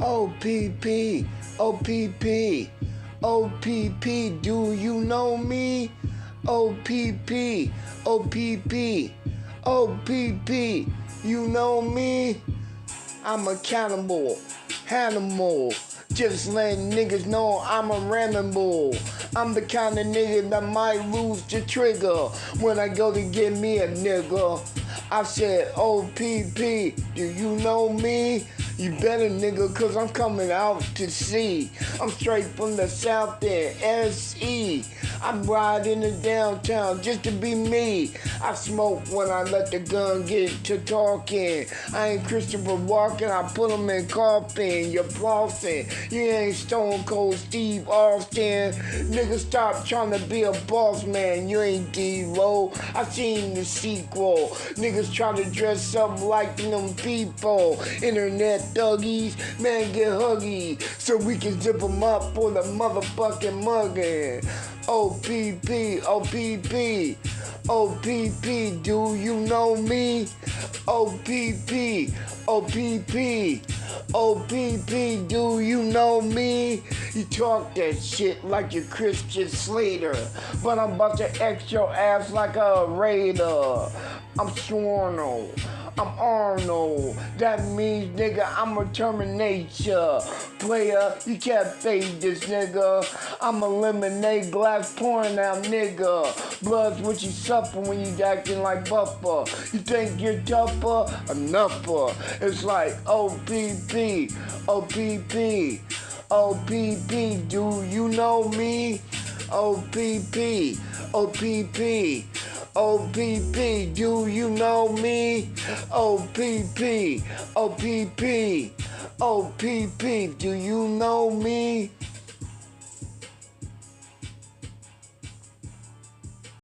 OPP, OPP, OPP, do you know me? OPP, OPP, OPP, you know me? I'm a cannibal, Hannibal. Just letting niggas know I'm a Rambo. I'm the kind of nigga that might lose the trigger when I go to get me a nigga. I said, OPP, do you know me? You better, nigga, cause I'm coming out to sea. I'm straight from the south end, SE. I'm riding the downtown just to be me. I smoke when I let the gun get to talking. I ain't Christopher Walken, I put him in coffin. You're flossing, you ain't Stone Cold Steve Austin. Nigga, stop trying to be a boss man, you ain't D-Lo. I seen the sequel. Niggas try to dress up like them people. Internet thuggies, man, get huggy so we can zip them up for the motherfucking mugging. OPP, OPP, OPP, do you know me? OPP, OPP, OPP, do you know me? You talk that shit like you're Christian Slater, but I'm about to X your ass like a raider. I'm Swarno, I'm Arnold. That means, nigga, I'm a Terminator. Player, you can't fade this, nigga. I'm a lemonade glass pouring out, nigga. Blood's what you suffer when you acting like buffer. You think you're tougher? Enougher. It's like OPP, OPP, OPP. Do you know me? OPP, OPP. OPP, do you know me? OPP, OPP, OPP, do you know me?